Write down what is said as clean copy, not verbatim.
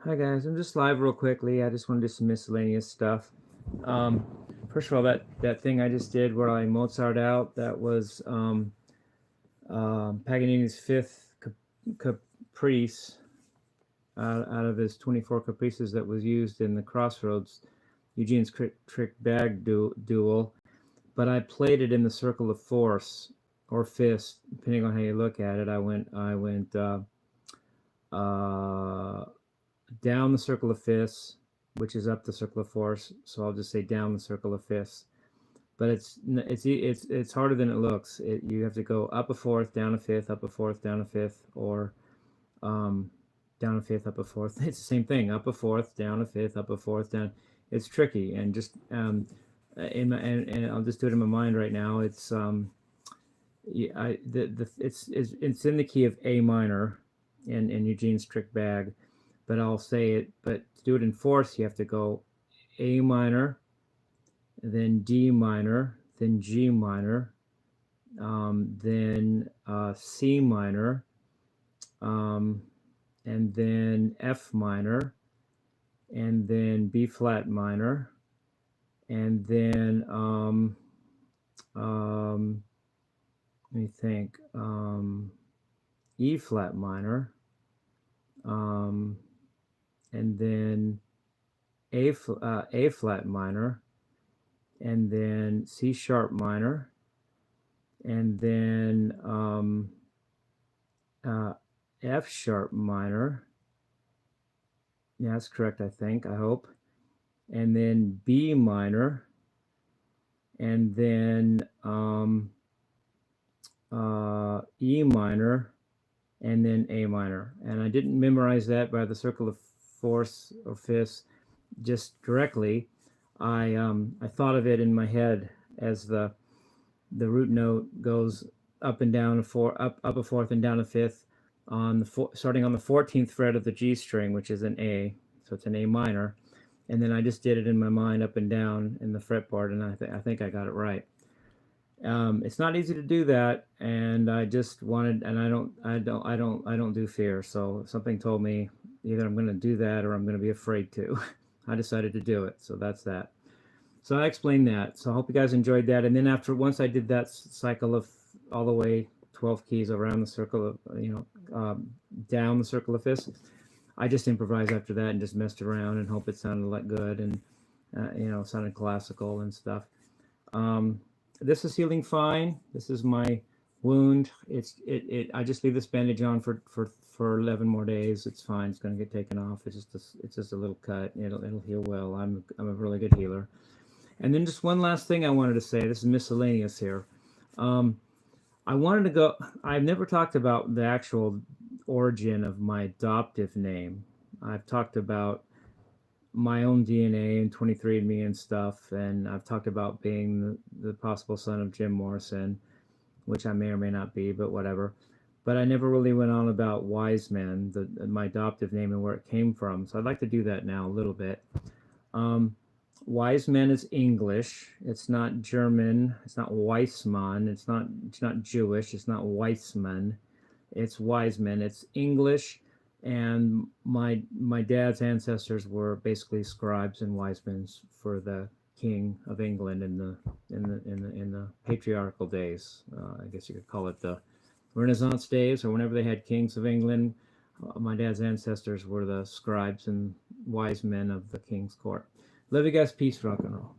Hi guys, I'm just live real quickly. I just want to do some miscellaneous stuff. Um, First of all, that thing I just did where I Mozart out, that was Paganini's fifth caprice out of his 24 caprices that was used in the Crossroads Eugene's Trick Bag duel. But I played it in the circle of force or fist, depending on how you look at it. I went down the circle of fists, which is up the circle of force. So I'll just say down the circle of fists. But it's harder than it looks. You have to go up a fourth, down a fifth, up a fourth, down a fifth, or down a fifth, up a fourth. It's the same thing. Up a fourth, down a fifth, up a fourth, down. It's tricky, and just and I'll just do it in my mind right now. It's it's in the key of A minor, in Eugene's Trick Bag. But I'll say it, but to do it in fourths, you have to go A minor, then D minor, then G minor, then C minor, and then F minor, and then B flat minor, and then, let me think, E flat minor, and then A flat minor, and then C sharp minor, and then F sharp minor. Yeah, that's correct, I think, I hope. And then B minor, and then E minor, and then A minor. And I didn't memorize that by the circle of force or fists just directly. I thought of it in my head as the root note goes up and down up a fourth and down a fifth on the starting on the 14th fret of the G string, which is an A, so it's an A minor. And then I just did it in my mind up and down in the fretboard, and I think I got it right. It's not easy to do that, and I just wanted, and I don't do fear. So something told me either I'm going to do that or I'm going to be afraid to. I decided to do it, so that's that. So I explained that. So I hope you guys enjoyed that. And then once I did that cycle of all the way 12 keys around the circle of, down the circle of fists, I just improvised after that and just messed around and hope it sounded like good and sounded classical and stuff. This is healing fine. This is my wound. I just leave this bandage on for 11 more days. It's fine. It's going to get taken off. It's just a little cut. It'll heal well. I'm a really good healer. And then just one last thing I wanted to say. This is miscellaneous here. I wanted to go. I've never talked about the actual origin of my adoptive name. I've talked about my own DNA and 23andMe and stuff, and I've talked about being the possible son of Jim Morrison, which I may or may not be, but whatever. But I never really went on about Wiseman, my adoptive name, and where it came from. So I'd like to do that now a little bit. Wiseman is English. It's not German. It's not Weissmann. It's not Jewish. It's not Weissman. It's Wiseman. It's English. And my dad's ancestors were basically scribes and wisemans for the king of England in the patriarchal days. I guess you could call it the Renaissance days, or whenever they had kings of England. My dad's ancestors were the scribes and wise men of the king's court. Love you guys. Peace, rock and roll.